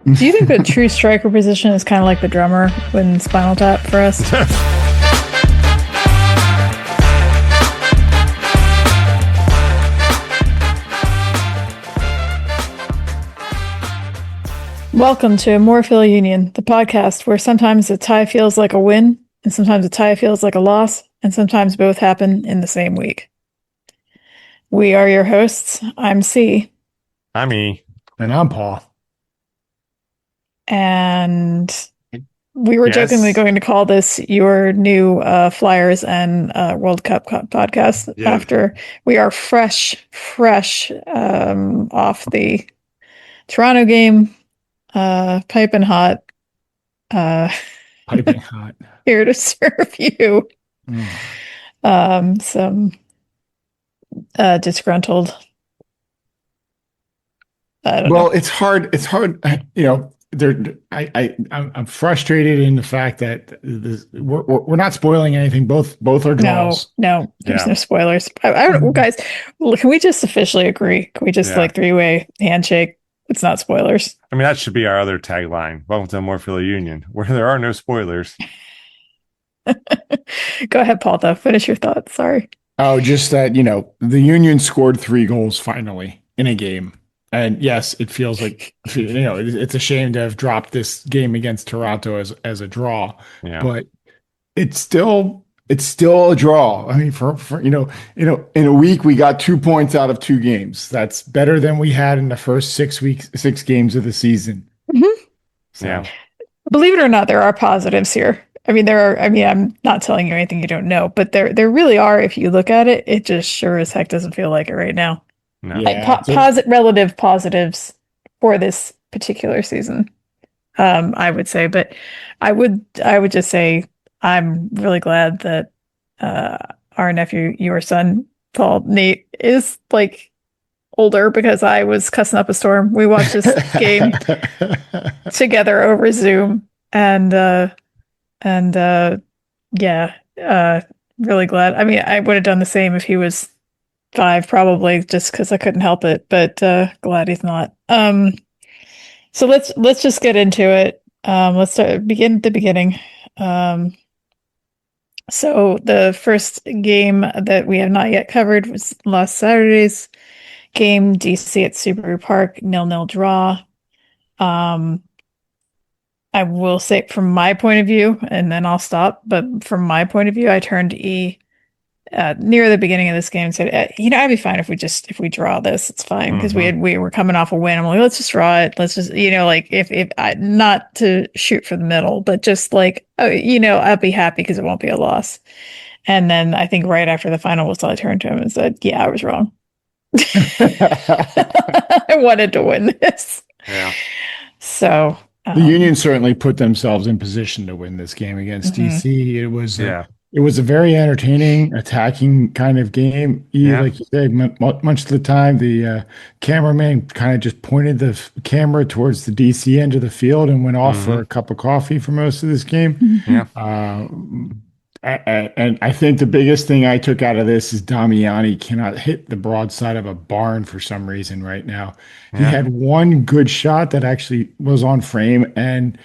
Do you think the true striker position is kind of like the drummer when Spinal Tap for us? Welcome to Amorephillyunion, the podcast where sometimes a tie feels like a win, and sometimes a tie feels like a loss, and sometimes both happen in the same week. We are your hosts. I'm C. I'm E. And I'm Paul. And we were Yes. jokingly going to call this your new Flyers and World Cup podcast Yeah. after we are fresh off the Toronto game, piping hot. Piping hot. Here to serve you some disgruntled. I don't know. Well, it's hard. It's hard. I'm frustrated in the fact that we're not spoiling anything. Both are draws. No, there's Yeah. no spoilers. I don't know, guys. Can we just officially agree? Can we just Yeah. three-way handshake? It's not spoilers. I mean, that should be our other tagline. Welcome to Amorephillyunion, where there are no spoilers. Go ahead, Paul, though. Finish your thoughts. Sorry. Oh, just that, the Union scored 3 goals finally in a game. And yes, it feels like, it's a shame to have dropped this game against Toronto as a draw, Yeah. but it's still a draw. I mean, for in a week we got 2 points out of 2 games. That's better than we had in the first 6 games of the season. Mm-hmm. So, Yeah. Believe it or not, there are positives here. I'm not telling you anything you don't know, but there really are. If you look at it, it just sure as heck doesn't feel like it right now. No. Yeah. Relative positives for this particular season, I would say. But I would just say I'm really glad that our nephew, your son, Paul, Nate, is older because I was cussing up a storm. We watched this game together over Zoom, and really glad. I mean, I would have done the same if he was 5, probably, just because I couldn't help it, but glad he's not. So let's just get into it. Let's begin at the beginning. So the first game that we have not yet covered was last Saturday's game, DC at Subaru Park, 0-0 draw. I will say from my point of view, and then I'll stop, but from my point of view, I turned to E near the beginning of this game and said, I'd be fine if we draw this. It's fine, because we were coming off a win. I'm like, let's just draw it. Let's just, if I, not to shoot for the middle, but just I'll be happy because it won't be a loss. And then I think right after the final whistle, I turned to him and said, yeah, I was wrong. I wanted to win this. Yeah. So the Union certainly put themselves in position to win this game against DC. It was it was a very entertaining, attacking kind of game. Like you said, much of the time, the cameraman kind of just pointed the camera towards the DC end of the field and went off for a cup of coffee for most of this game. Yeah. And I think the biggest thing I took out of this is Damiani cannot hit the broadside of a barn for some reason right now. He had one good shot that actually was on frame, and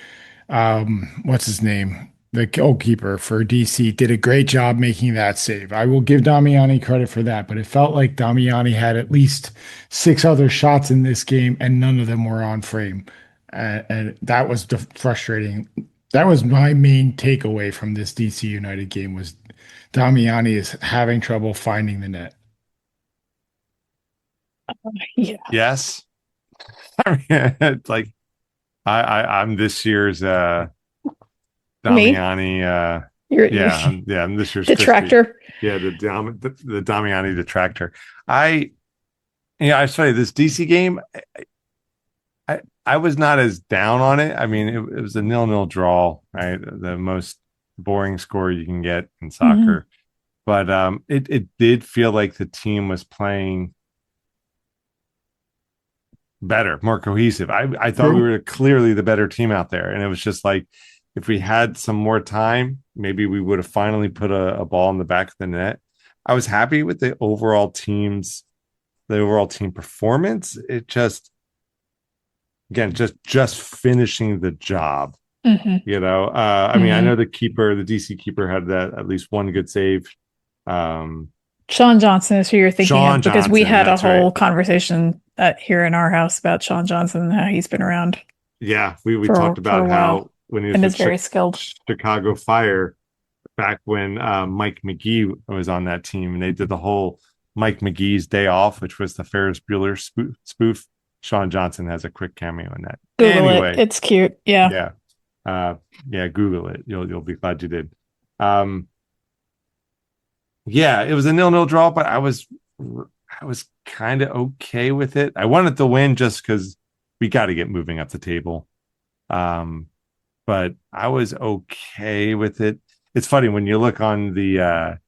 what's his name? The goalkeeper for DC did a great job making that save. I will give Damiani credit for that, but it felt like Damiani had at least 6 other shots in this game, and none of them were on frame. And that was frustrating. That was my main takeaway from this DC United game, was Damiani is having trouble finding the net. Yeah. Yes. I mean, it's like I'm this year's Damiani. I'm this year's detractor. Yeah, the Damiani detractor. I say this DC game, I was not as down on it. I mean, it was a 0-0 draw, right? The most boring score you can get in soccer. But it did feel like the team was playing better, more cohesive. I thought we were clearly the better team out there. And it was just like, if we had some more time, maybe we would have finally put a ball in the back of the net. I was happy with the overall team performance. It just, again, just finishing the job. Mhm. You know, I mean, I Mhm. know the DC keeper had that at least one good save. Sean Johnson is who you're thinking Sean of, because we Johnson, had a that's right. whole conversation here in our house about Sean Johnson and how he's been around Yeah, we for talked a about while how when he was and with is very skilled. Chicago Fire back when Mike McGee was on that team, and they did the whole Mike McGee's Day Off, which was the Ferris Bueller spoof. Sean Johnson has a quick cameo in that. Google it. Anyway, It's cute. Yeah. yeah, yeah, Google it. You'll be glad you did. Yeah, it was a 0-0 draw, but I was kind of okay with it. I wanted to win just because we got to get moving up the table. But I was okay with it. It's funny when you look on the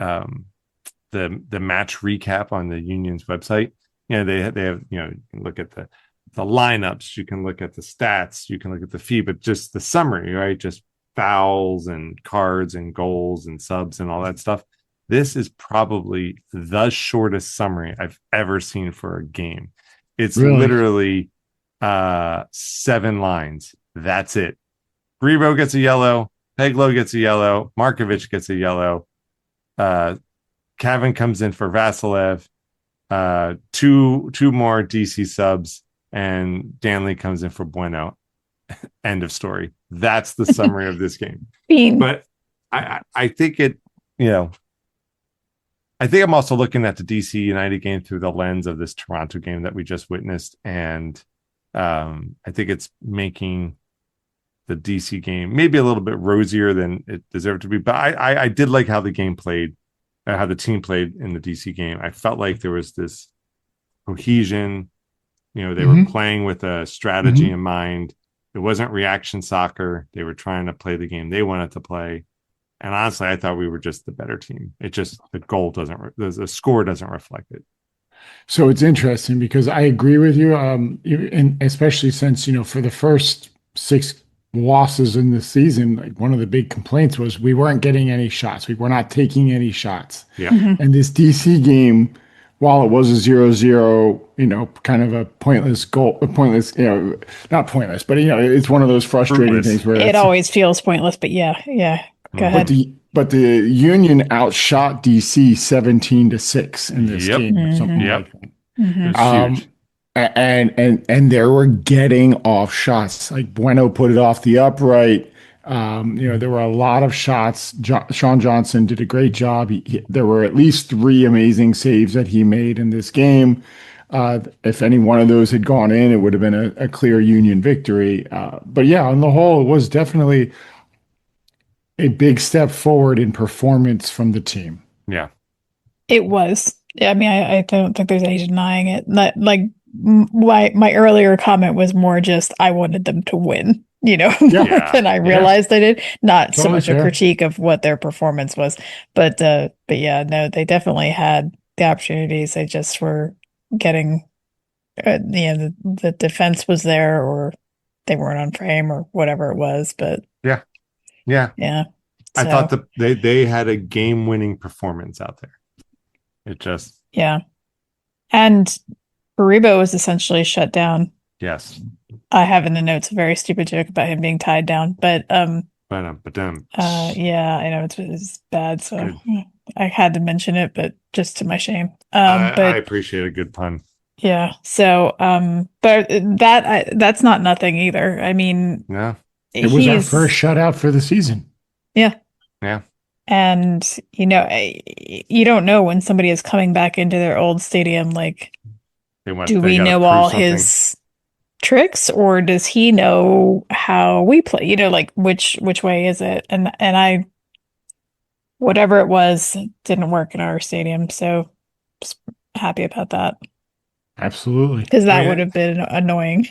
match recap on the Union's website. You know, they have, you know, you can look at the lineups, you can look at the stats, you can look at the fee, but just the summary, right? Just fouls and cards and goals and subs and all that stuff. This is probably the shortest summary I've ever seen for a game. It's literally 7 lines. That's it. Grebo gets a yellow, Peglo gets a yellow, Markovic gets a yellow. Kevin comes in for Vasilev, two more DC subs, and Danley comes in for Bueno. End of story. That's the summary of this game. But I think it, you know, I think I'm also looking at the DC United game through the lens of this Toronto game that we just witnessed, and I think it's making the DC game maybe a little bit rosier than it deserved to be. But I did like how the game played, how the team played in the DC game. I felt like there was this cohesion. You know, they were playing with a strategy in mind. It wasn't reaction soccer. They were trying to play the game they wanted to play. And honestly, I thought we were just the better team. It just, the score doesn't reflect it. So it's interesting because I agree with you. And especially since, you know, for the first 6 losses in the season, like one of the big complaints was we weren't getting any shots. We were not taking any shots. Yeah. And this DC game, while it was a 0-0, you know, kind of a pointless goal, you know, not pointless, but, you know, it's one of those frustrating things where it always feels pointless, but yeah. Go ahead. But the Union outshot DC 17-6 in this game or something like that. It's huge. And they were getting off shots. Like Bueno put it off the upright. You know, there were a lot of shots. Sean Johnson did a great job. There were at least 3 amazing saves that he made in this game. If any one of those had gone in, it would have been a clear Union victory. But yeah, on the whole, it was definitely a big step forward in performance from the team. Yeah. It was. I mean, I don't think there's any denying it. Like my earlier comment was more just I wanted them to win, you know, more than I realized I did. Not so much a critique of what their performance was, but yeah, no, they definitely had the opportunities. They just were getting, the defense was there, or they weren't on frame, or whatever it was. But yeah. So, I thought they had a game-winning performance out there. It just and Baribo was essentially shut down. Yes. I have in the notes a very stupid joke about him being tied down, but yeah, I know it's bad, so good. I had to mention it, but just to my shame. But I appreciate a good pun. Yeah. So, but that's not nothing either. I mean, it was our first shutout for the season. Yeah. Yeah. And, you know, you don't know when somebody is coming back into their old stadium, like, do we know all his tricks, or does he know how we play? You know, like which way is it? And I, whatever it was, didn't work in our stadium. So just happy about that. Absolutely. Because that would have been annoying.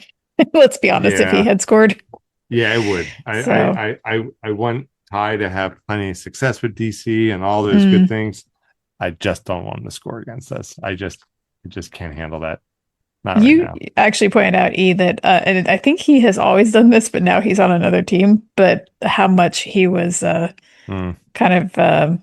Let's be honest, if he had scored. Yeah, it would. I want Ty to have plenty of success with DC and all those good things. I just don't want him to score against us. I just can't handle that. Not you right now. Actually pointed out, that, and I think he has always done this, but now he's on another team, but how much he was kind of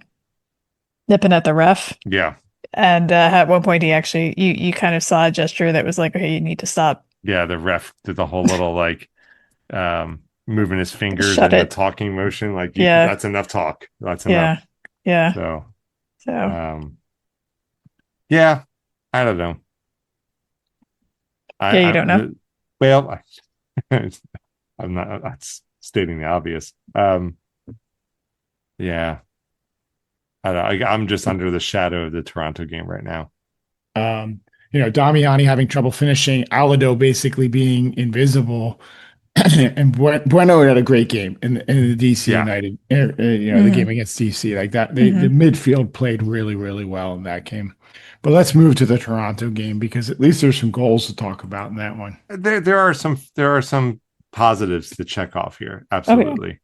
nipping at the ref. Yeah. And at one point he actually, you kind of saw a gesture that was like, okay, you need to stop Yeah, the ref did the whole little like moving his fingers Shut and the it. talking motion. Like Yeah. that's enough talk. That's enough. Yeah. Yeah. So So um, yeah, I don't know. yeah, you don't know. Well, I'm not. That's stating the obvious. Yeah, I'm just under the shadow of the Toronto game right now. Um, Damiani having trouble finishing, Alado basically being invisible, and Bueno had a great game in the DC Yeah. United, the Hmm. game against DC like that. The Hmm. midfield played really, really well in that game. But let's move to the Toronto game because at least there's some goals to talk about in that one. There are some positives to check off here. Oh yeah. Absolutely.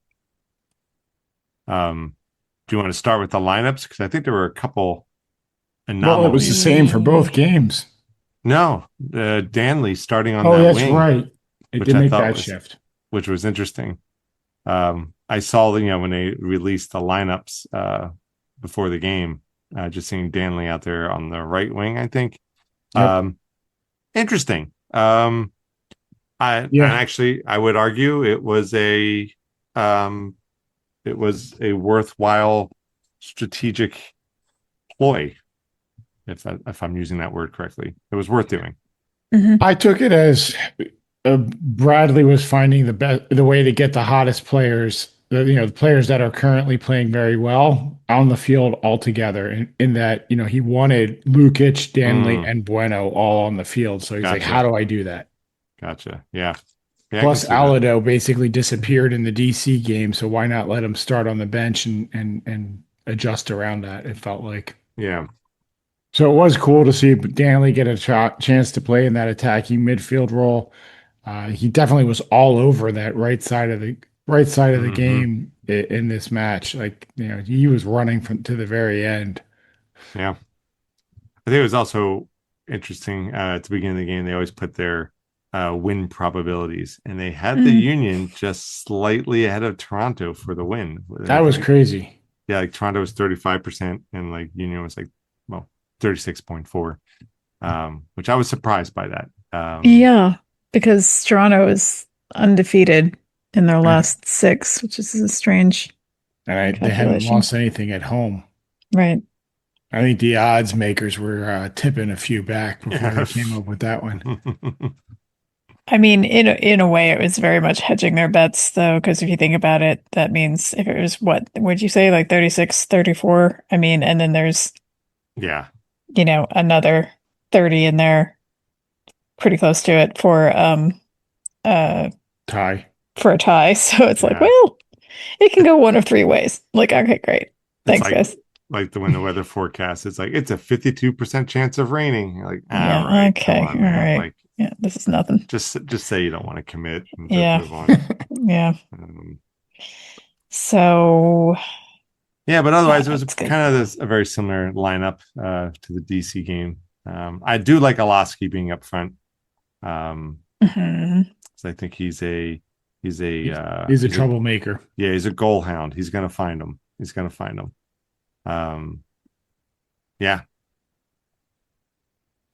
Do you want to start with the lineups? Because I think there were a couple Well, it was the anomalies. same for both games. No, Danley starting on Oh, that that's wing, right. It which did I make thought that was shift. which was interesting. I saw when they released the lineups before the game, just seeing Danley out there on the right wing. I think Yep. interesting. And Yeah. actually, I would argue um, it was a worthwhile strategic ploy, if I'm using that word correctly. It was worth doing. Hmm. I took it as Bradley was finding the way to get the hottest players, the players that are currently playing very well on the field altogether. In that, he wanted Lukic, Danley, Mm, and Bueno all on the field. So he's like, gotcha, how do I do that? gotcha. Yeah, yeah, I can Plus, see that. Alado basically disappeared in the DC game, so why not let him start on the bench and adjust around that? It felt like. Yeah. So it was cool to see Danley get a chance to play in that attacking midfield role. He definitely was all over that right side of the Hmm. game in this match. Like, he was running from to the very end. Yeah. I think it was also interesting at the beginning of the game. They always put their win probabilities, and they had the Hmm. Union just slightly ahead of Toronto for the win. That I was think, crazy. yeah, like Toronto was 35%, and like Union was like, well, 36.4, which I was surprised by that. Yeah, because Toronto is undefeated in their And, last six, which is a strange they hadn't calculation. lost anything at home. Right. I think the odds makers were tipping a few back before they Yeah. came up with that one. I mean, in a way, it was very much hedging their bets, though, because if you think about it, that means if it was what would you say, like 36, 34? I mean, and then there's, Yeah. another 30 in there, pretty close to it uh Tie. for a tie. So it's like, Yeah. well, it can go one of three ways. Like, okay, great. It's Thanks, guys. like when the weather forecast, it's like it's a 52% chance of raining. You're like, all Yeah, right, come okay. on, All man. right. Like Yeah, this is nothing. just say you don't want to commit and Yeah. move on. Yeah. Um, So yeah, but yeah, otherwise it was that's good. kind of a very similar lineup to the DC game. I do like Iloski being up front. Hmm. So I think he's a He's a troublemaker. yeah, he's a goal hound. He's gonna find him. He's gonna find him. Um, yeah,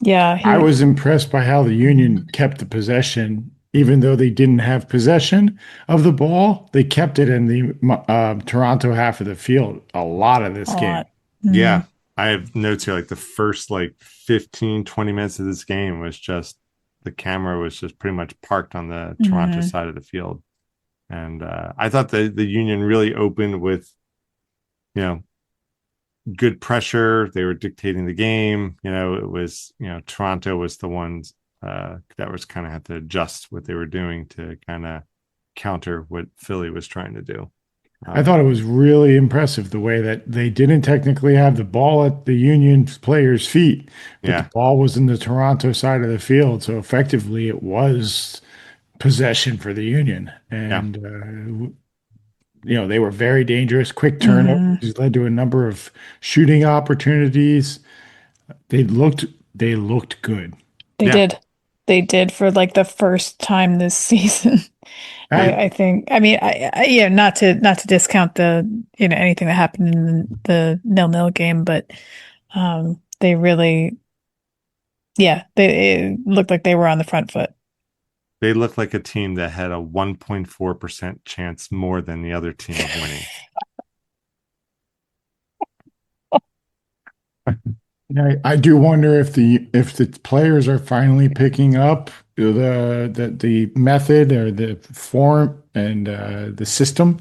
Yeah, I he was impressed by how the Union kept the possession, even though they didn't have possession of the ball. They kept it in the Toronto half of the field a lot of a this game. lot. Hmm. yeah. I have notes here like the first like 15, 20 minutes of this game was just the camera was just pretty much parked on the Toronto Hmm. side of the field. And I thought the Union really opened with, you know, good pressure. They were dictating the game. It was, Toronto was the ones that was kind of had to adjust what they were doing to kind of counter what Philly was trying to do. I thought it was really impressive the way that they didn't technically have the ball at the Union players' feet, but the Yeah, ball was in the Toronto side of the field. So effectively, it was possession for the Union. yeah, And, they were very dangerous. Quick Hmm. turnovers led to a number of shooting opportunities. They looked they looked good. They yeah. did. They did for like the first time this season. I, I think. I mean, yeah, not to discount the anything that happened in the 0-0 game, but they really, yeah, it looked like they were on the front foot. They looked like a team that had a 1.4% chance more than the other team of winning. I do wonder if the players are finally picking up the method or the form and the system,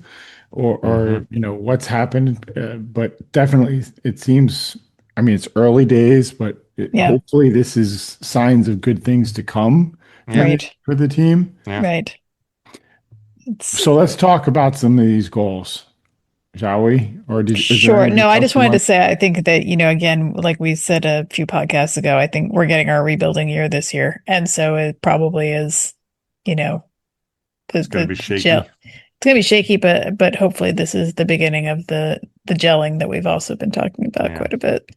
or what's happened. But definitely, it seems. I mean, it's early days, but Yeah. hopefully, this is signs of good things to come Yeah. Right. for the team. Yeah. Right. It's So let's talk about some of these goals, shall we? Or is there Sure. anything No, I else just you wanted to want? say, I think that, again, like we said a few podcasts ago, I think we're getting our rebuilding year this year. And so it probably is, It's going to the be shaky. gel. It's going to be shaky, but hopefully this is the beginning of the gelling that we've also been talking about Yeah. quite a bit.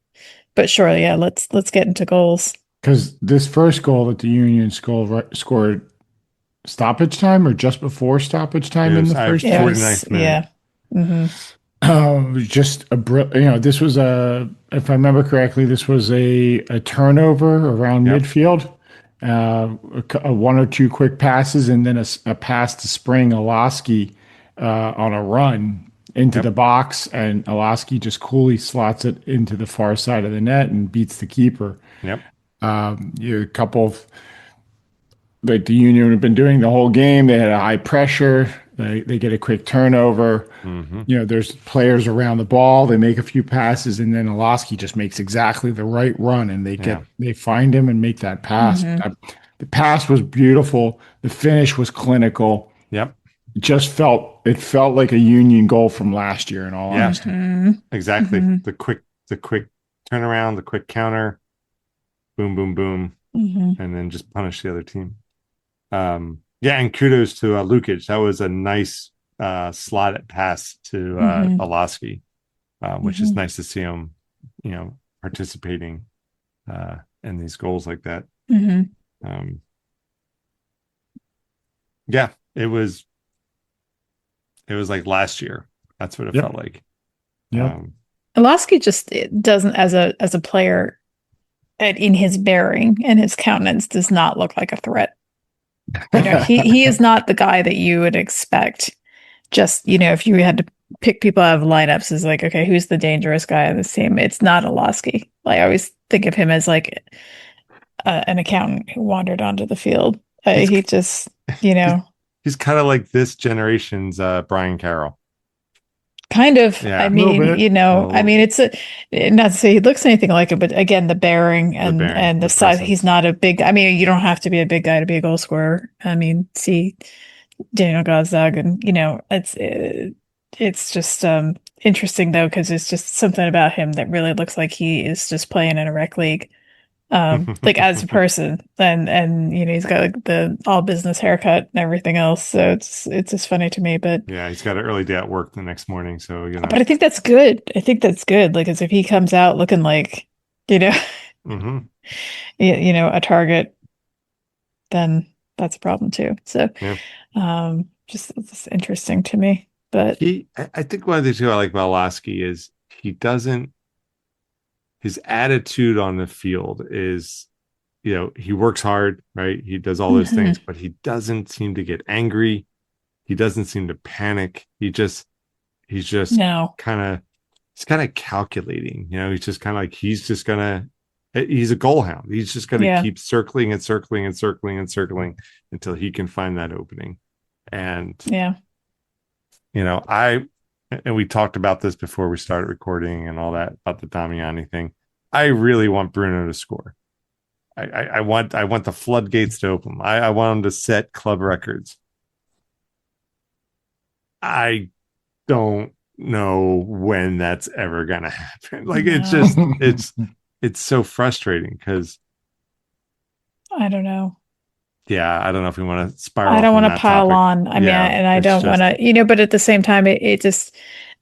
But sure, yeah, let's get into goals. Because this first goal that the Union scored stoppage time or just before stoppage time It in was the first It half. was, 49th minute. yeah. hmm Just this was if I remember correctly, this was a turnover around Yep. midfield, a one or two quick passes, and then a pass to Spring Iloski on a run into Yep. the box, and Iloski just coolly slots it into the far side of the net and beats the keeper. Yep. A couple of like the Union have been doing the whole game. They had a high pressure. They get a quick turnover. Mm-hmm. There's players around the ball. They make a few passes, and then Iloski just makes exactly the right run, and they find him and make that pass. hmm The pass was beautiful. The finish was clinical. Yep. It felt like a Union goal from last year. In all Yeah. honesty, Exactly. hmm The quick turnaround, the quick counter, boom, boom, boom, hmm and then just punish the other team. Yeah, and kudos to Lukic. That was a nice slotted pass to Iloski, which is nice to see him, participating in these goals like that. Yeah, it was like last year. That's what it felt like. Yep. Iloski just doesn't, as a player, in his bearing and his countenance, does not look like a threat. He is not the guy that you would expect. Just, if you had to pick people out of lineups, is like, okay, who's the dangerous guy on this team? It's not Iloski. Like, I always think of him as like an accountant who wandered onto the field. He just, he's kind of like this generation's Brian Carroll. Kind of. Yeah. I mean, I mean, it's not to say he looks anything like it, but again, the bearing and the size. Presence. He's not a big. I mean, you don't have to be a big guy to be a goal scorer. I mean, see Daniel Gazdag, and it's just interesting though, because it's just something about him that really looks like he is just playing in a rec league. Like as a person, and he's got like the all business haircut and everything else, so it's just funny to me. But yeah, he's got an early day at work the next morning, so but I think that's good. Like, as if he comes out looking like mm-hmm. a target, then that's a problem too. So just it's interesting to me. But I think one of the things I like about Lasky is his attitude on the field is, he works hard, right? He does all those things, but he doesn't seem to get angry. He doesn't seem to panic. He's just kind of calculating, he's just kind of like, he's a goal hound. He's just going to keep circling and circling and circling and circling until he can find that opening. And, and we talked about this before we started recording and all that about the Damiani thing. I really want Bruno to score. I want the floodgates to open. I want him to set club records. I don't know when that's ever gonna happen. Like, it's just it's so frustrating because I don't know. Yeah, I don't know if we want to spiral. I don't want to pile on. I mean, I don't want to, but at the same time, it just,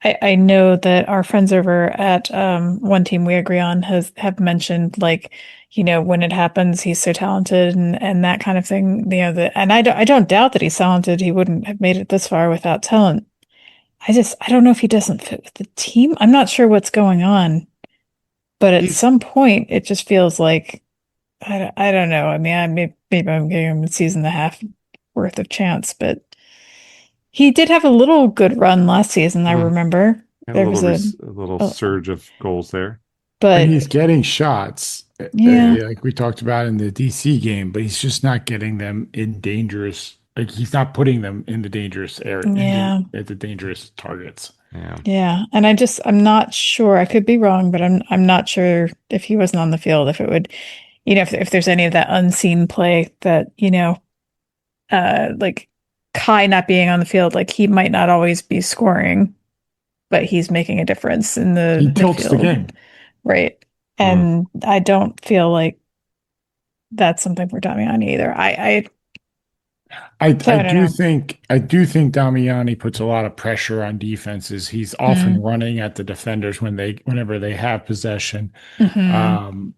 I know that our friends over at one team we agree on have mentioned, like, when it happens, he's so talented and that kind of thing. And I don't doubt that he's talented. He wouldn't have made it this far without talent. I don't know if he doesn't fit with the team. I'm not sure what's going on, but at some point, it just feels like I don't know. I mean, maybe I'm getting him a season and a half worth of chance, but he did have a little good run last season. I remember And there was a little surge of goals there. And but he's getting shots, yeah, like we talked about in the DC game, but he's just not getting them in dangerous. Like he's not putting them in the dangerous area, yeah, at the dangerous targets. Yeah. yeah. And I'm not sure. I could be wrong, but I'm not sure if he wasn't on the field, if it would, if there's any of that unseen play that, like Kai not being on the field, like he might not always be scoring, but he's making a difference in the He tilts the midfield. game. Right. And I don't feel like that's something for Damiani either. I don't do know. think Damiani puts a lot of pressure on defenses. He's often running at the defenders whenever they have possession. Mm-hmm.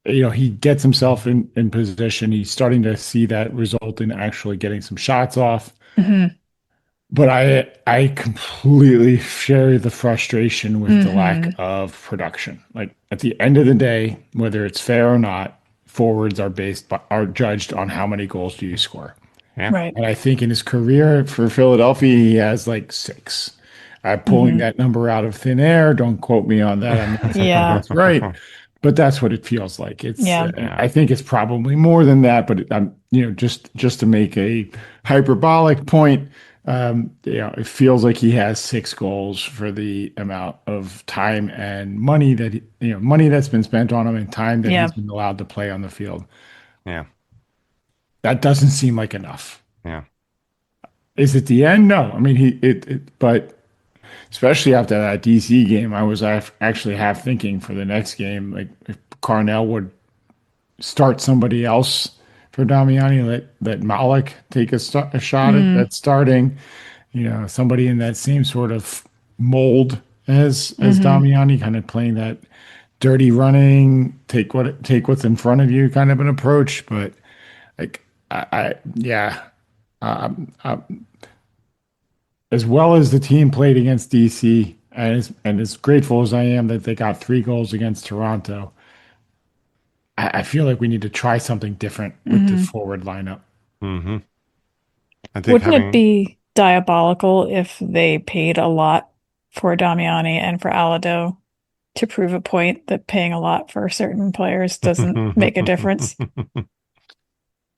He gets himself in position. He's starting to see that result in actually getting some shots off. Mm-hmm. But I completely share the frustration with the lack Mm-hmm. of production. Like at the end of the day, whether it's fair or not, forwards are judged on how many goals do you score. Yeah. Right. And I think in his career for Philadelphia, he has like 6. I'm pulling that number out of thin air. Don't quote me on that. I'm not saying Yeah. that's right, but that's what it feels like. Yeah. I think it's probably more than that, but I'm, just to make a hyperbolic point, it feels like he has 6 goals for the amount of time and money money that's been spent on him and time that Yeah. he's been allowed to play on the field. Yeah. That doesn't seem like enough. Yeah. Is it the end? No. I mean, but especially after that DC game, I was actually half thinking for the next game, like if Carnell would start somebody else for Damiani, let Malik take a shot at starting, somebody in that same sort of mold as Damiani, kind of playing that dirty running, take what's in front of you kind of an approach. But like, yeah. As well as the team played against DC, and as grateful as I am that they got 3 goals against Toronto, I feel like we need to try something different with the forward lineup. Mm-hmm. I think Wouldn't it be diabolical if they paid a lot for Damiani and for Alado to prove a point that paying a lot for certain players doesn't make a difference?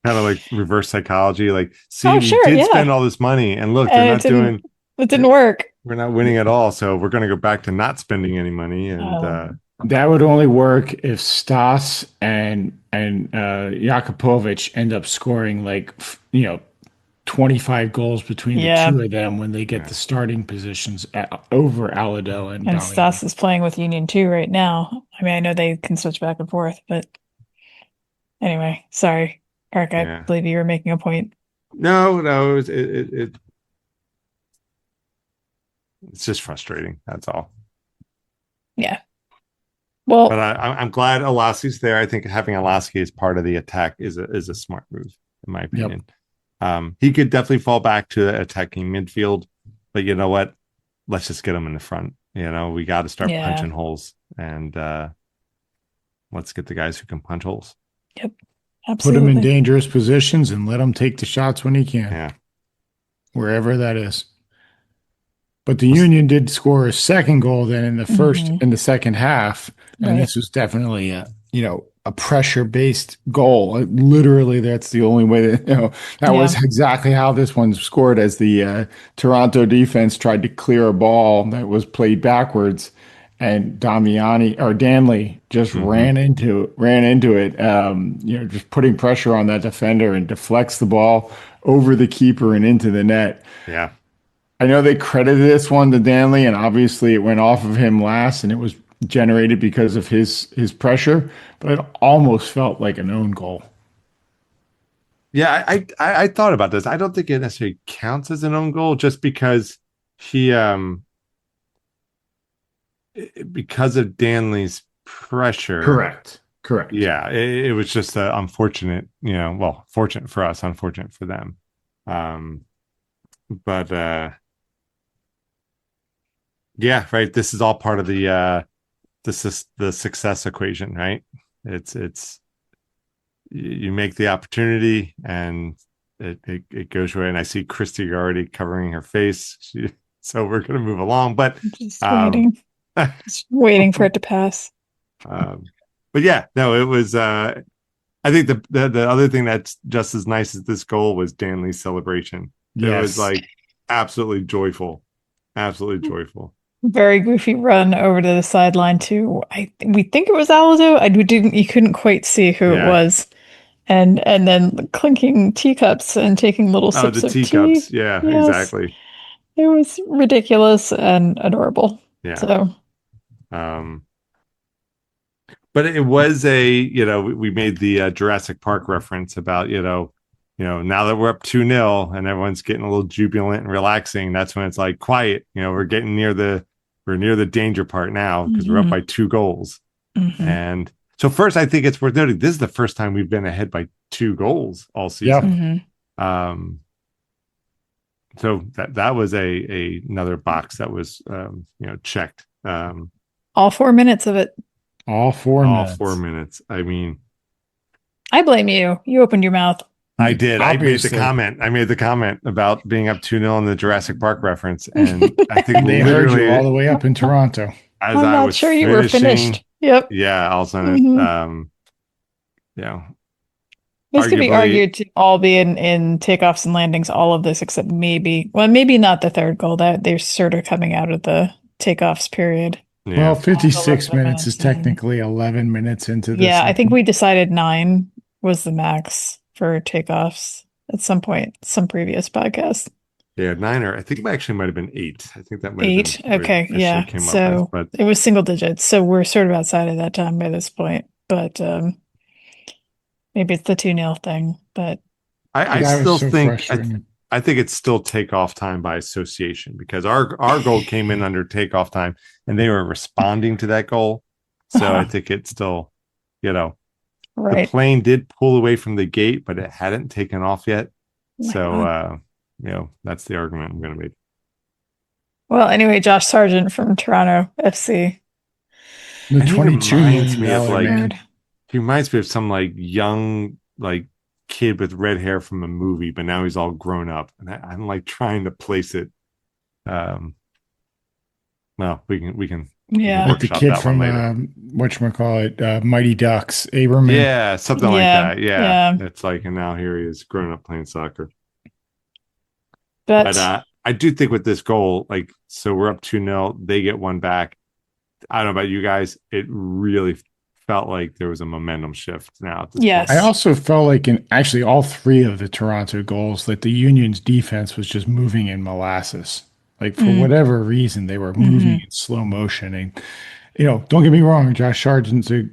kind of like reverse psychology. Like, see, Oh, we sure, did yeah. spend all this money, and look, And they're not doing. It didn't work. We're not winning at all, so we're going to go back to not spending any money. And that would only work if Stas and Jakupovic end up scoring 25 goals between the two of them when they get the starting positions over Alado and Damiani. Stas is playing with Union too right now. I mean, I know they can switch back and forth, but anyway, sorry, Eric. I believe you were making a point. No, it's just frustrating. That's all. Yeah. Well, but I'm glad Iloski's there. I think having Iloski as part of the attack is a smart move, in my opinion. Yep. He could definitely fall back to attacking midfield, but you know what? Let's just get him in the front. We got to start punching holes, and let's get the guys who can punch holes. Yep, absolutely. Put him in dangerous positions and let him take the shots when he can. Yeah, wherever that is. But the Union did score a second goal then in the second half, and this was definitely a pressure-based goal. Literally, that's the only way that was exactly how this one scored, as the Toronto defense tried to clear a ball that was played backwards, and Danley just ran into it. Just putting pressure on that defender and deflects the ball over the keeper and into the net. Yeah. I know they credited this one to Danley, and obviously it went off of him last, and it was generated because of his pressure, but it almost felt like an own goal. Yeah, I thought about this. I don't think it necessarily counts as an own goal, just because he because of Danley's pressure. Correct. Yeah, it was just unfortunate. Fortunate for us, unfortunate for them. But yeah, right. This is all part of the success equation, right? It's you make the opportunity and it goes away, and I see Christy already covering her face. So we're gonna move along, but Just waiting. Just waiting for it to pass. But yeah, no, it was. I think the other thing that's just as nice as this goal was Danley's celebration. It was Yes. like absolutely joyful, absolutely joyful. Very goofy run over to the sideline too. We think it was Aldo. We didn't. You couldn't quite see who it Yeah. was, and then clinking teacups and taking little Oh, sips the of teacups. tea. Yeah, Yes, exactly. it was ridiculous and adorable. Yeah. So Um, but it was we made the Jurassic Park reference about now that we're up 2-0 and everyone's getting a little jubilant and relaxing, that's when it's like quiet. We're near the danger part now because we're up by 2 goals. And so first, I think it's worth noting this is the first time we've been ahead by 2 goals all season. So that was another box that was checked. all 4 minutes of it. All 4 minutes. All 4 minutes. I mean, I blame you. You opened your mouth. I did. Obviously. I made the comment about being up 2-0 in the Jurassic Park reference, and I think They heard you all the way up in Toronto. As I'm I not was sure you were finished. Yep. Yeah, all of a sudden, This could be argued to all be in takeoffs and landings, all of this, except maybe not the third goal. That they're sort of coming out of the takeoffs period. Yeah. Well, 56 minutes is technically 11 minutes into this. Yeah, I think we decided 9 was the max for takeoffs at some point, some previous podcast. Yeah, 9, or I think it actually might have been 8. I think that might 8. have been Okay, yeah. So but it was single digits. So we're sort of outside of that time by this point. But maybe it's the 2-0 thing. But I still think I think it's still takeoff time by association, because our goal came in under takeoff time and they were responding to that goal. So I think it's still, right. The plane did pull away from the gate, but it hadn't taken off yet. So that's the argument I'm going to make. Well, anyway, Josh Sargent from Toronto FC. The $22 million. He reminds me of some young kid with red hair from a movie, but now he's all grown up, and I'm trying to place it. Well, we can like the kid from whatchamacallit, Mighty Ducks, Aberman. Yeah, something like that. Yeah. It's and now here he is grown up playing soccer. But I do think with this goal, so we're up 2-0, they get 1 back. I don't know about you guys, it really felt like there was a momentum shift now at this point. I also felt like in actually all 3 of the Toronto goals that the Union's defense was just moving in molasses. For whatever reason, they were moving in slow motion. And don't get me wrong, Josh Sargent's a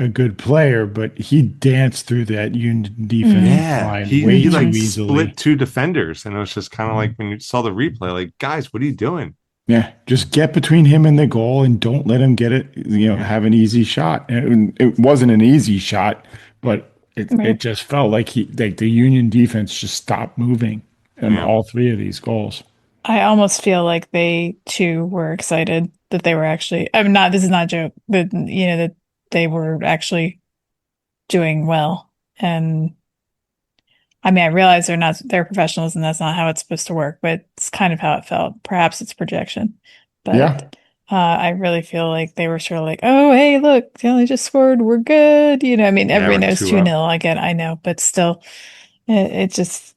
good player, but he danced through that Union defense line way too easily. Split 2 defenders, and it was just kind of when you saw the replay, guys, what are you doing? Yeah, just get between him and the goal and don't let him get it, have an easy shot. And it wasn't an easy shot, but it just felt like the Union defense just stopped moving in all 3 of these goals. I almost feel like they too were excited that they were actually, this is not a joke, but that they were actually doing well. And I realize they're professionals and that's not how it's supposed to work, but it's kind of how it felt. Perhaps it's projection. But I really feel like they were sort of oh, hey, look, they just scored. We're good. Everybody knows 2-0. I know, but still, it just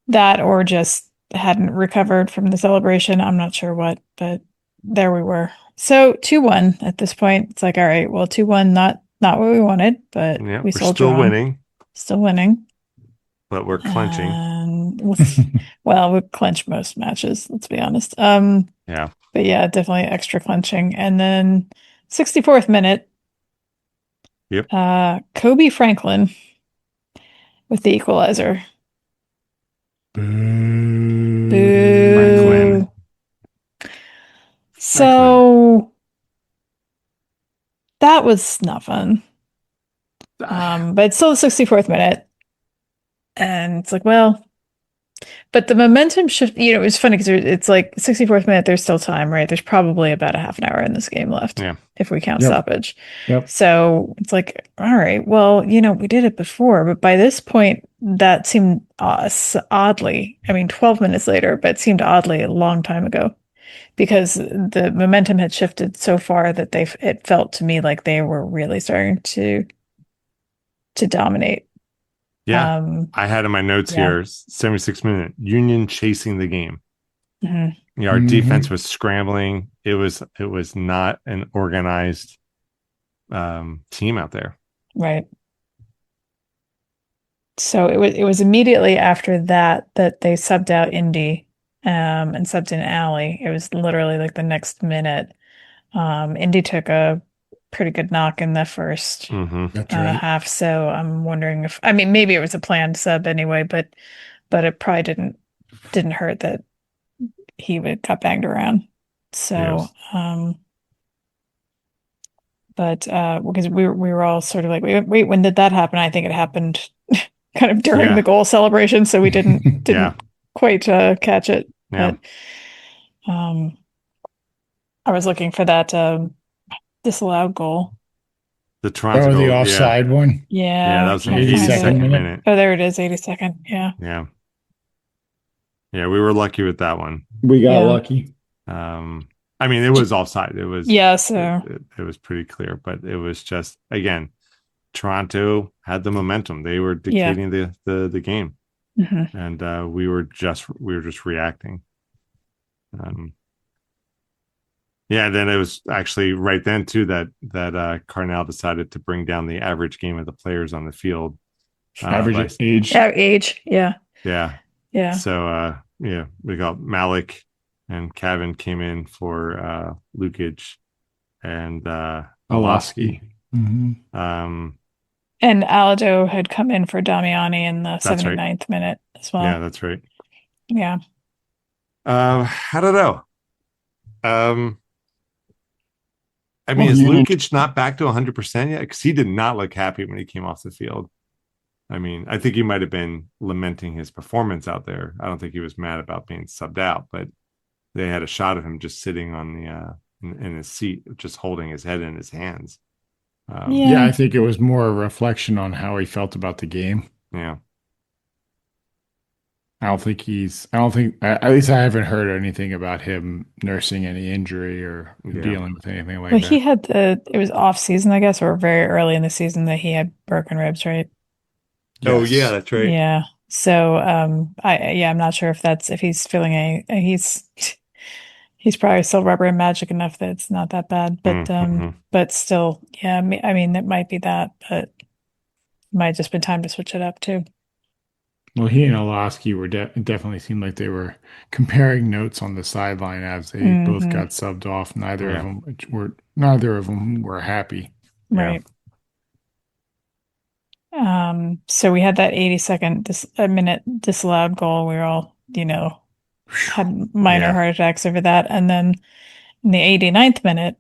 that, or just hadn't recovered from the celebration. I'm not sure what, but there we were. So 2-1 at this point. It's all right, well, 2-1, not what we wanted, but we're still winning. Still winning. But we're clenching. Well, we clench most matches, let's be honest. Yeah. But yeah, definitely extra clenching. And then 64th minute. Yep. Kobe Franklin with the equalizer. Boo. Boo. So that was not fun. But it's still the 64th minute. And it's well, But the momentum shift, it was funny because it's like 64th minute, there's still time, right? There's probably about a half an hour in this game left. Yeah. If we count Yep. stoppage. Yep. So it's like, all right, well, we did it before, but by this point, that seemed oddly, 12 minutes later, but it seemed oddly a long time ago because the momentum had shifted so far that it felt to me like they were really starting to dominate. Yeah. I had in my notes yeah. here 76 minute Union chasing the game. Mm-hmm. Our defense was scrambling. It was not an organized team out there. Right. So it was immediately after that they subbed out Indy and subbed in Alley. It was literally like the next minute. Indy took a pretty good knock in the first That's right. half. So I'm wondering if maybe it was a planned sub anyway, but it probably didn't hurt that he got banged around. So Yes. but because we were all sort of like, wait, when did that happen? I think it happened kind of during the goal celebration, so we didn't quite catch it. Yeah. But I was looking for that disallowed goal. The Toronto goal, the offside one. Yeah, that was I in the can't find 82nd it. minute. Oh, there it is, 82nd. Yeah. Yeah, we were lucky with that one. We got lucky. It was offside. It was so it was pretty clear, but it was just, again, Toronto had the momentum. They were dictating the game, and we were just reacting. Then it was actually right then too that Carnell decided to bring down the average game of the players on the field. Average age. Yeah. So we got Malik and Kevin came in for Lukic and Iloski. And Aldo had come in for Damiani in the 79th minute as well. Yeah, that's right. Yeah. I don't know. Is Lukic not back to 100% yet? Because he did not look happy when he came off the field. I think he might have been lamenting his performance out there. I don't think he was mad about being subbed out, but they had a shot of him just sitting on the in his seat, just holding his head in his hands. I think it was more a reflection on how he felt about the game. Yeah. I don't think at least I haven't heard anything about him nursing any injury or dealing with anything like that. He had it was off season, I guess, or very early in the season that he had broken ribs, right? Yes. Oh yeah, that's right. Yeah. So I'm not sure if he's feeling he's probably still rubber and magic enough that it's not that bad. But but still, yeah, it might be that, but it might have just been time to switch it up too. Well, he and Iloski were definitely seemed like they were comparing notes on the sideline as they both got subbed off. Neither of them were happy. Right. So we had that 82nd minute disallowed goal. We were all, had minor heart attacks over that. And then in the 89th minute,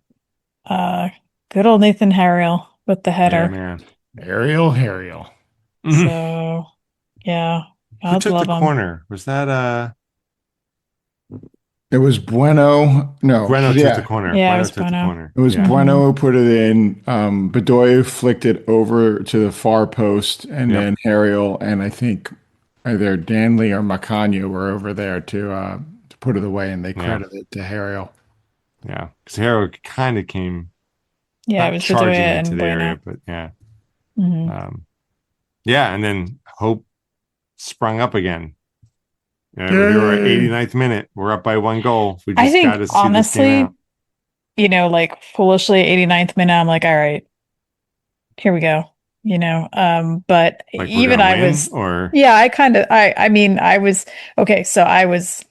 good old Nathan Harriel with the header. Yeah, man. Harriel. So yeah. Who took the corner? Was that It was Bueno. No, Bueno took the corner. Yeah, Bueno it was took Bueno. the corner. It was Bueno who put it in. Bedoya flicked it over to the far post, and then Harriel and I think either Danley or Macano were over there to put it away, and they credited it to Harriel. Yeah, because Harriel kind of came. Yeah, it was charging Bedoya into and the Bueno. area, but and then Hope sprung up again. We were at 89th minute. We're up by 1 goal. We just got to see honestly, this game out. Like foolishly 89th minute, I'm like, all right, here we go. But Like even I was, I was okay. So I was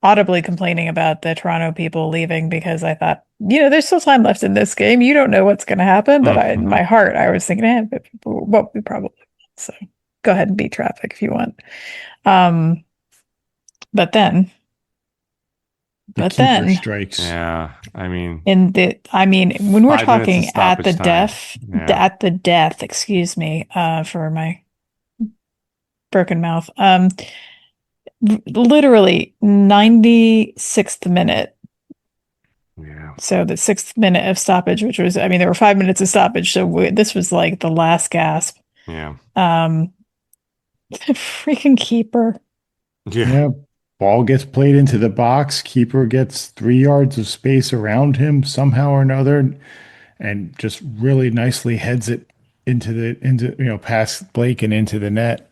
audibly complaining about the Toronto people leaving because I thought, there's still time left in this game. You don't know what's going to happen. But in my heart, I was thinking, what we probably will. So go ahead and beat traffic if you want. But then strikes. Yeah, when we're talking at the death, excuse me, for my broken mouth. literally 96th minute. Yeah. So the 6th minute of stoppage, which was, I mean, there were 5 minutes of stoppage. So this was like the last gasp. Yeah. Freaking keeper. Yeah. Yeah. Ball gets played into the box. Keeper gets 3 yards of space around him somehow or another, and just really nicely heads it into past Blake and into the net.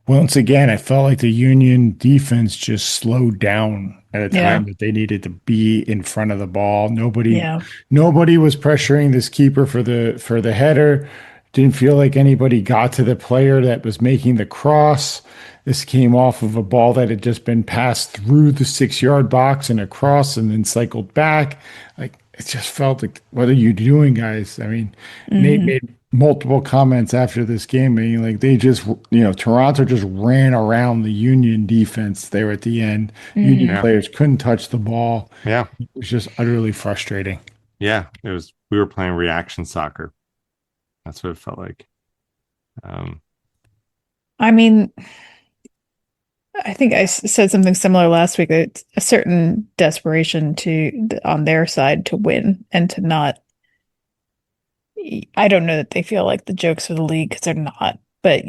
Once again, I felt like the Union defense just slowed down at a Yeah. time that they needed to be in front of the ball. Yeah. Nobody was pressuring this keeper for the header. Didn't feel like anybody got to the player that was making the cross. This came off of a ball that had just been passed through the 6 yard box and across and then cycled back. Like it just felt like, what are you doing, guys? I mean, Nate Mhm. made multiple comments after this game, being like they just, Toronto just ran around the Union defense there at the end. Union Mhm. Yeah. players couldn't touch the ball. Yeah. It was just utterly frustrating. Yeah. We were playing reaction soccer. That's what it felt like. I mean, I think I said something similar last week that it's a certain desperation on their side to win and to not. I don't know that they feel like the jokes for the league because they're not, but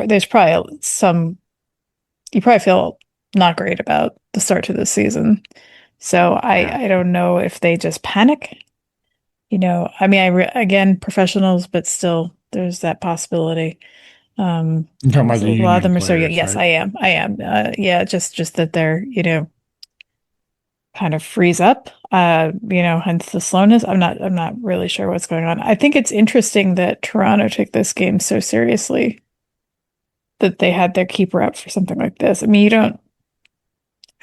there's probably you probably feel not great about the start to the season. So Yeah. I don't know if they just panic. I mean, again, professionals, but still, there's that possibility. You're talking about So the a lot of Union them are so young. players, Yes, right? I am. Yeah, just that they're, kind of freeze up. Hence the slowness. I'm not really sure what's going on. I think it's interesting that Toronto took this game so seriously that they had their keeper up for something like this. I mean,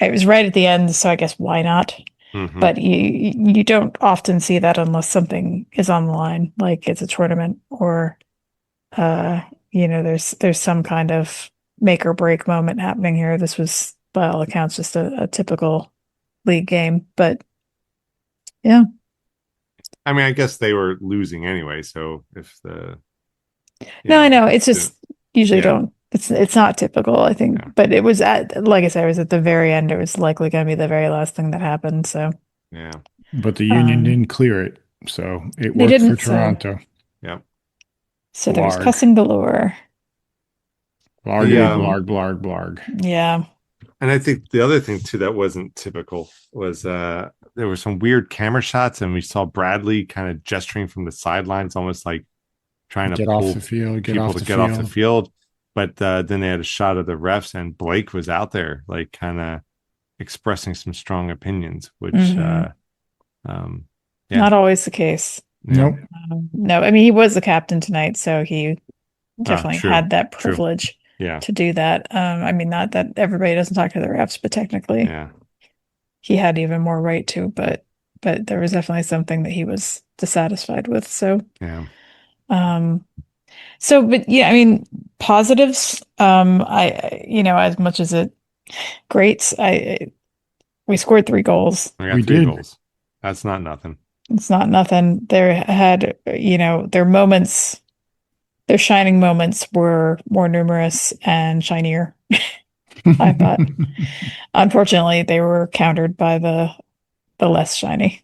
it was right at the end, so I guess why not? Mhm. But you don't often see that unless something is on the line, like it's a tournament or there's some kind of make or break moment happening here. This was, by all accounts, just a typical league game. But yeah. I mean, I guess they were losing anyway. So if No, I know. It's the- just usually yeah. don't. It's not typical, I think. Yeah. But it was like I said, it was at the very end. It was likely going to be the very last thing that happened. So Yeah. But the Union um, didn't clear it, so it they worked for didn't. So Toronto. Yeah. there was Blarg, cussing galore. The blargity, blarg, blarg, blarg. Yeah. And I think the other thing too that wasn't typical was there were some weird camera shots, and we saw Bradley kind of gesturing from the sidelines, almost like trying to Get off pull the field. Get people off to the get off the field. field. But then they had a shot of the refs, and Blake was out there, like kind of expressing some strong opinions, which Mhm. yeah, Not always the case. yeah. Nope. No, I mean, he was the captain tonight, so he Oh, definitely true, had that true. privilege Yeah, to do that. I mean, not that everybody doesn't talk to the refs, but technically yeah, he had even more right to, but there was definitely something that he was dissatisfied with. So, yeah. um, but yeah, I mean, positives. As much as it grates, we scored 3 goals. We got We three did. goals. That's not nothing. It's not nothing. Their moments, their shining moments were more numerous and shinier, I thought. Unfortunately, they were countered by the less shiny,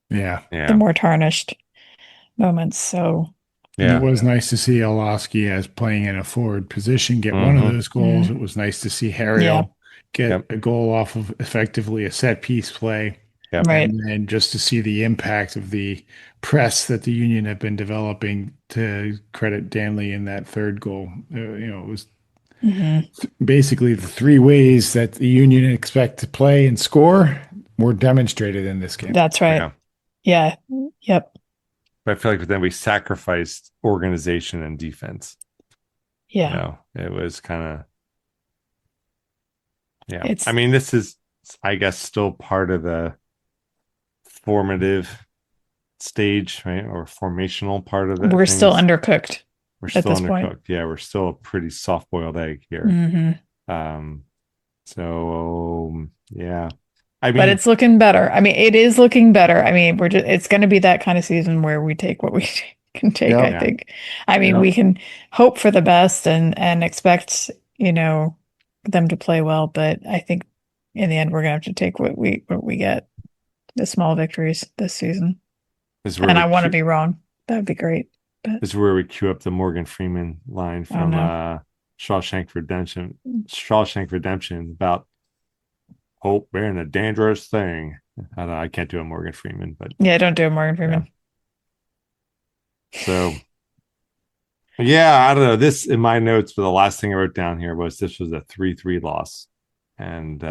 Yeah. the Yeah, more tarnished moments. So, And it yeah. was nice to see Iloski as playing in a forward position get one of Mm-hmm. those goals. It was nice to see yeah, Harriel get Yep. a goal off of effectively a set piece play. Yep. right. And then just to see the impact of the press that the Union have been developing, to credit Danley in that third goal. It was Hmm. basically the three ways that the Union expect to play and score were demonstrated in this game. That's right. Yeah. Yeah. Yep. But I feel like then we sacrificed organization and defense. Yeah. It was kind of, yeah. It's I mean, this is, I guess, still part of the formative stage, right? Or formational part of it. we're still undercooked We're at still this point. undercooked. Yeah, we're still a pretty soft boiled egg here. Hmm. So yeah. I But mean, it's looking better. I mean, it is looking better. I mean, it's going to be that kind of season where we take what we can take, Yeah. I Yeah. think. I mean, Yeah. we can hope for the best and expect, them to play well, but I think in the end we're gonna have to take what we get, the small victories this season. This is where And we I want to cue, be wrong. That would be great. But this is where we cue up the Morgan Freeman line oh from no. Shawshank Redemption. Shawshank Redemption about hope being a dangerous thing. I don't know, I can't do a Morgan Freeman, but Yeah, don't do it, Morgan Freeman. so yeah, I don't know. This in my notes, but the last thing I wrote down here was this was a 3-3 loss. And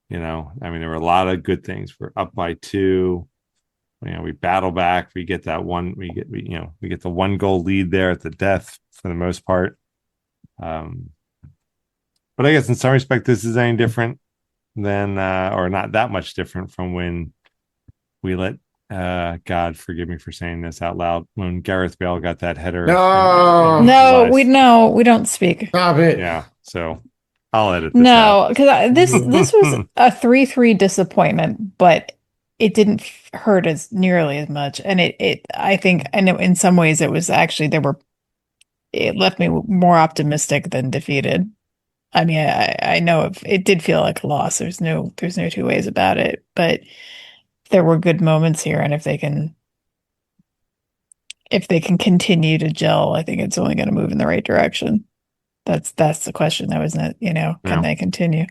you know, I mean, there were a lot of good things. We're up by 2. You know, we battle back. We get that one. We get the 1-goal lead there at the death for the most part. But I guess in some respect, this is any different than, or not that much different from when we let, God forgive me for saying this out loud, when Gareth Bale got that header. No. No, we don't speak. Stop it. Yeah, so I'll edit this No, out. because this was a 3-3 disappointment, but it didn't hurt as nearly as much. And it I think, I know in some ways it was actually it left me more optimistic than defeated. I mean, I know it did feel like a loss. There's no two ways about it, but there were good moments here, and if they can continue to gel, I think it's only going to move in the right direction. That's the question, though, isn't it? You know, can Yeah. they continue?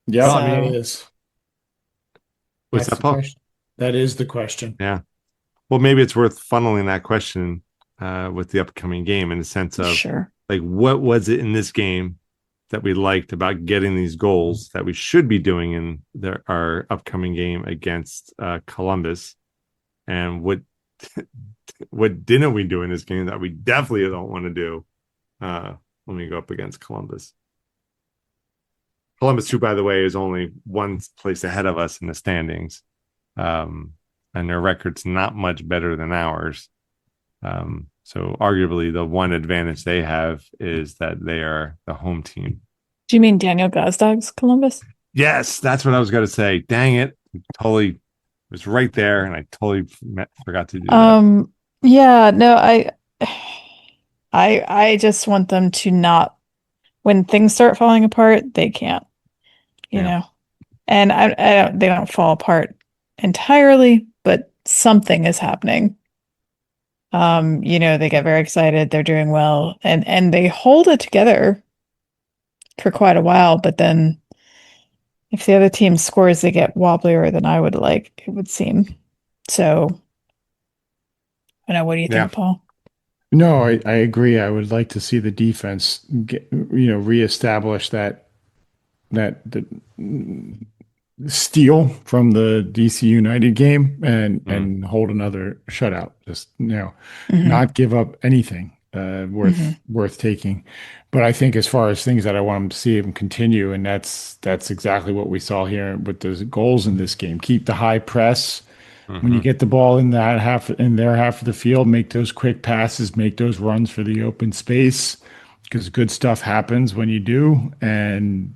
Yeah, So- I mean, it is. What's That's that, the Paul? question. That is the question. Yeah. Well, maybe it's worth funneling that question with the upcoming game in the sense of Sure. like, what was it in this game that we liked about getting these goals that we should be doing in our upcoming game against Columbus, and what didn't we do in this game that we definitely don't want to do when we go up against Columbus? Columbus, who, by the way, is only one place ahead of us in the standings, and their record's not much better than ours. So arguably the one advantage they have is that they are the home team. Do you mean Daniel Gazdag's Columbus? Yes, that's what I was going to say. Dang it. Totally was right there, and I totally forgot to do that. Yeah, no, I just want them to not, when things start falling apart, they can't, you Yeah. know. And they don't fall apart entirely, but something is happening. You know, they get very excited, they're doing well, and they hold it together for quite a while, but then if the other team scores, they get wobblier than I would like, it would seem. So, I know, what do you Yeah. think, Paul? No, I agree. I would like to see the defense get, reestablish that steal from the DC United game and hold another shutout. Just Mhm. not give up anything worth Mhm. worth taking. But I think as far as things that I want them to see them continue, and that's exactly what we saw here with the goals in this game. Keep the high press. When you get the ball in their half of the field, make those quick passes, make those runs for the open space, because good stuff happens when you do. And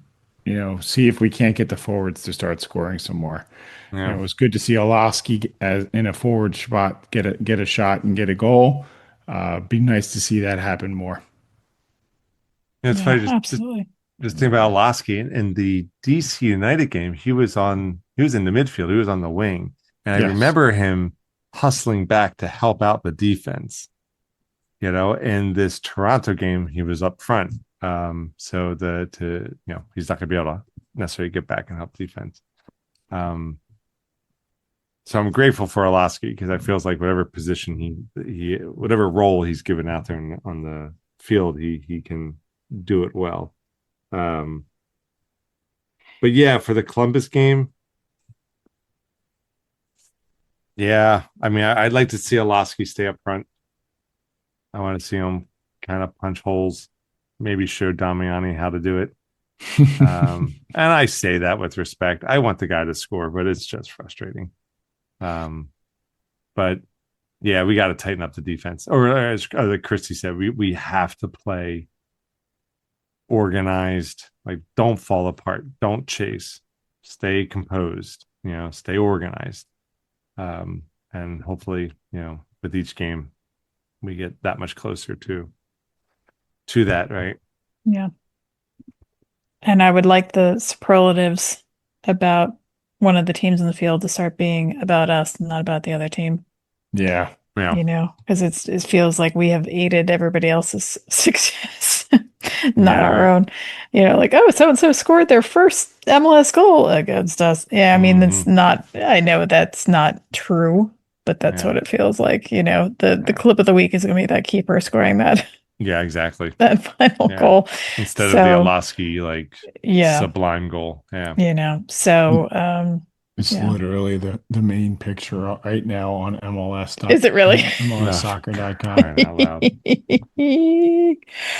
see if we can't get the forwards to start scoring some more. Yeah. It was good to see Iloski as in a forward spot get a shot and get a goal. Be nice to see that happen more. It's Yeah, funny, absolutely. just think about Iloski in the DC United game. He was in the midfield. He was on the wing. And I Yes. remember him hustling back to help out the defense. In this Toronto game, he was up front. He's not going to be able to necessarily get back and help defense. So I'm grateful for Iloski because I feels like whatever position whatever role he's given out there on the field, he can do it well. But yeah, for the Columbus game, yeah, I mean, I'd like to see Iloski stay up front. I want to see him kind of punch holes, maybe show Damiani how to do it. And I say that with respect. I want the guy to score, but it's just frustrating. But yeah, we got to tighten up the defense. Or as Christy said, we have to play organized. Like, don't fall apart. Don't chase. Stay composed. Stay organized. And hopefully, with each game, we get that much closer to that, right? Yeah. And I would like the superlatives about one of the teams in the field to start being about us and not about the other team. Yeah. Yeah. Because it feels like we have aided everybody else's success, not Yeah. our own. Like, oh, so and so scored their first MLS goal against us. Yeah, I mean, it's not. I know that's not true, but that's what it feels like. The clip of the week is going to be that keeper scoring that. Yeah, exactly. That final goal instead of the Iloski sublime goal. Yeah. So it's literally the main picture right now on MLS. Is it really? MLSsoccer.com.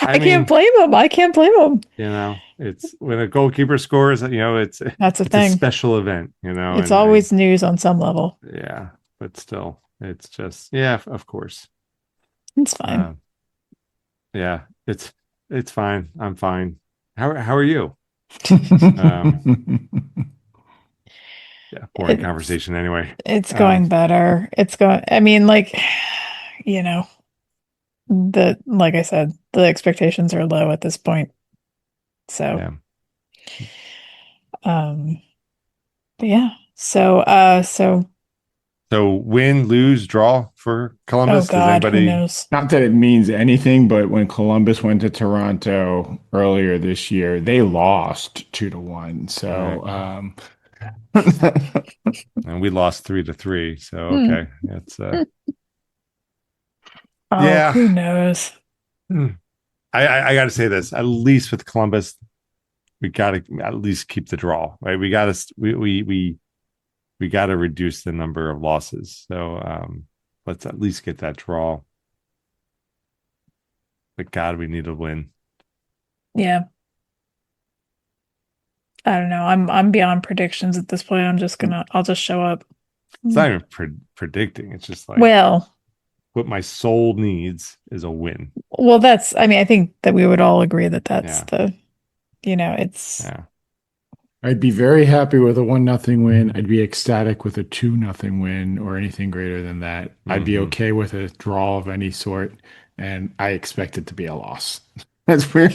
I can't blame him. I can't blame him. It's when a goalkeeper scores, it's that's a special event, It's always news on some level. Yeah, but still, it's just of course. It's fine. Yeah, it's fine. I'm fine. How are you? Boring conversation anyway. It's going better. I mean, like I said, the expectations are low at this point. So but yeah. So win, lose, draw for Columbus. Oh God, who knows? Not that it means anything, but when Columbus went to Toronto earlier this year, they lost 2-1. So and we lost 3-3. So okay. It's who knows? I gotta say this, at least with Columbus, we gotta at least keep the draw, right? We gotta reduce the number of losses. So let's at least get that draw. But God, we need to win. Yeah. I don't know. I'm beyond predictions at this point. I'll just show up. It's not even predicting. It's just like, what my soul needs is a win. Well, I think that we would all agree that that's it's. Yeah. I'd be very happy with a 1-0 win. I'd be ecstatic with a 2-0 win or anything greater than that. I'd be okay with a draw of any sort, and I expect it to be a loss. That's weird.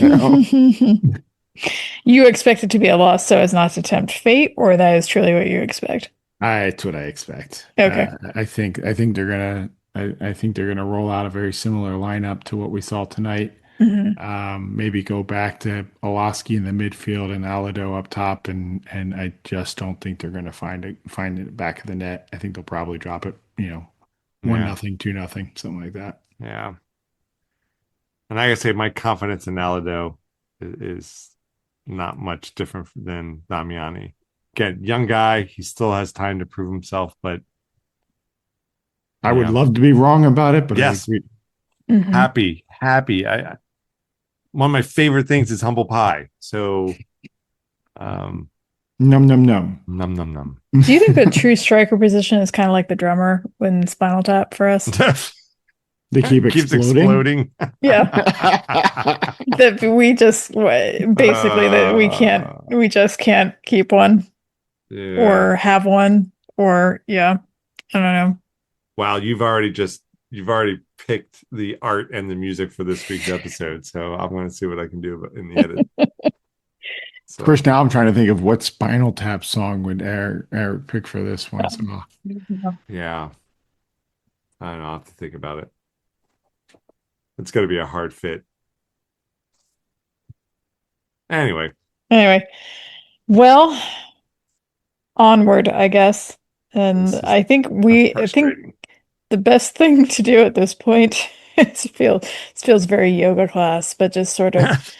You expect it to be a loss so as not to tempt fate, or that is truly what you expect? That's what I expect. Okay. I think they're gonna roll out a very similar lineup to what we saw tonight. Maybe go back to Iloski in the midfield and Alado up top, and I just don't think they're going to find it back of the net. I think they'll probably drop it, 1-0, 2-0, something like that. Yeah. And I gotta say, my confidence in Alado is not much different than Damiani. Again, young guy, he still has time to prove himself, but I would love to be wrong about it, but yes, happy. One of my favorite things is humble pie. So, num num num num num num. Do you think the true striker position is kind of like the drummer when Spinal Tap for us? They keep exploding. Yeah, that we just basically that we just can't keep one or have one or I don't know. Wow, you've already picked the art and the music for this week's episode, so I'm going to see what I can do in the edit. Of course, now I'm trying to think of what Spinal Tap song would Eric pick for this one. Yeah, I don't know. I'll have to think about it. It's going to be a hard fit. Anyway, well, onward, I guess. And I think the best thing to do at this point is feels very yoga class, but just sort of,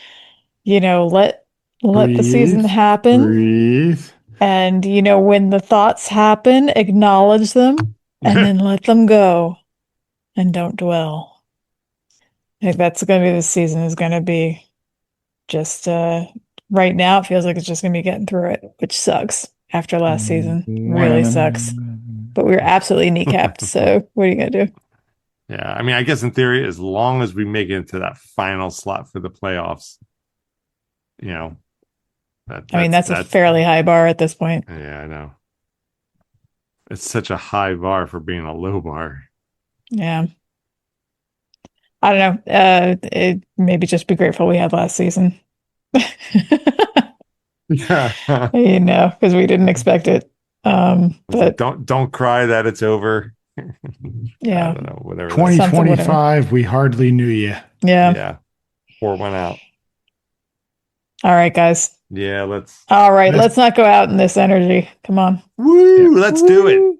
let the season happen. Breathe. And, when the thoughts happen, acknowledge them and then let them go and don't dwell. I think that's going to be this season is going to be just, right now, it feels like it's just going to be getting through it, which sucks after last season. Really sucks. But we were absolutely kneecapped. So what are you going to do? Yeah. I mean, I guess in theory, as long as we make it into that final slot for the playoffs, that's a fairly high bar at this point. Yeah, I know. It's such a high bar for being a low bar. Yeah. I don't know. Maybe just be grateful we had last season. Yeah. Because we didn't expect it. But Don't cry that it's over. I yeah, don't know, whatever that is. Something, whatever. 2025, we hardly knew you. Yeah. Yeah. Pour one out. All right, guys. Yeah, let's All right, let's not go out in this energy. Come on. woo, let's do it.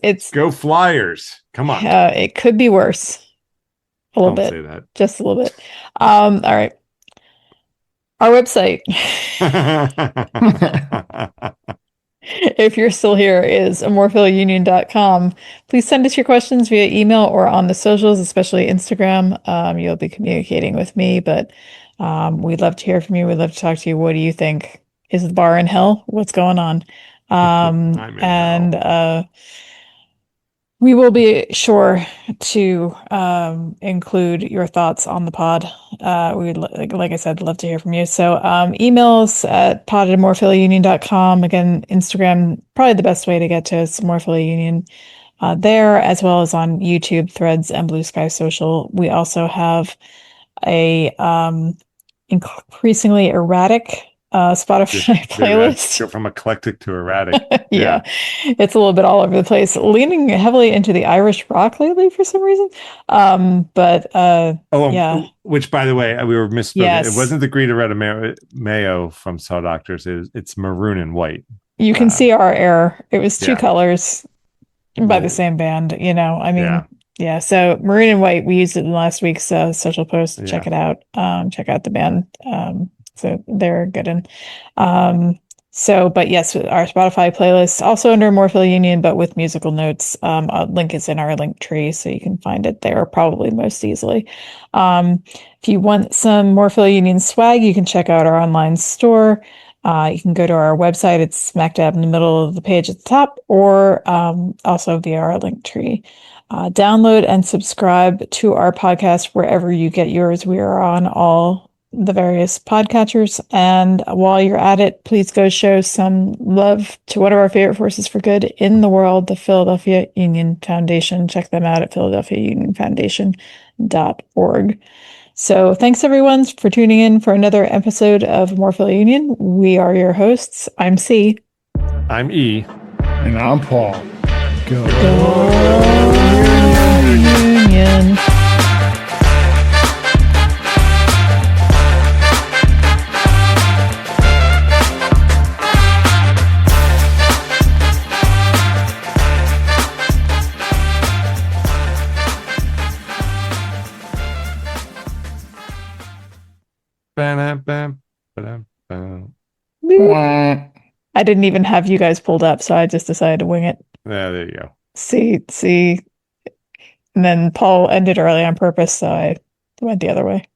It's Go Flyers. Come on. it could be worse. A little Don't bit. say that. Just a little bit. All right. Our website, if you're still here, is amorephillyunion.com. Please send us your questions via email or on the socials, especially Instagram. You'll be communicating with me, but we'd love to hear from you. We'd love to talk to you. What do you think? Is the bar in hell? What's going on? I'm in hell. We will be sure to include your thoughts on the pod. We'd, like I said, love to hear from you. So emails at pod@amorephillyunion.com. Again, Instagram, probably the best way to get to us, amorephillyunion there, as well as on YouTube, Threads, and Bluesky Social. We also have a increasingly erratic Spotify playlist. Go from eclectic to erratic. Yeah, it's a little bit all over the place, leaning heavily into the Irish rock lately for some reason. Yeah. Which, by the way, we were misspoken. Yes. It wasn't the Greta Red Mayo from Saw Doctors. It's maroon and white. You can see our error. It was two colors by the same band. I mean, yeah. So maroon and white. We used it in last week's social post. Check it out. Check out the band. So they're good. But yes, our Spotify playlist also under More Philly Union, but with musical notes. A link is in our link tree, so you can find it there probably most easily. If you want some More Philly Union swag, you can check out our online store. You can go to our website. It's smack dab in the middle of the page at the top, or also via our link tree. Download and subscribe to our podcast wherever you get yours. We are on all the various podcatchers, and while you're at it, please go show some love to one of our favorite forces for good in the world, the Philadelphia Union Foundation. Check them out at philadelphiaunionfoundation.org. So thanks everyone for tuning in for another episode of More Philly Union. We are your hosts. I'm C. I'm E. And I'm Paul. Go Union. I didn't even have you guys pulled up, so I just decided to wing it. Yeah, there you go. See, and then Paul ended early on purpose, so I went the other way.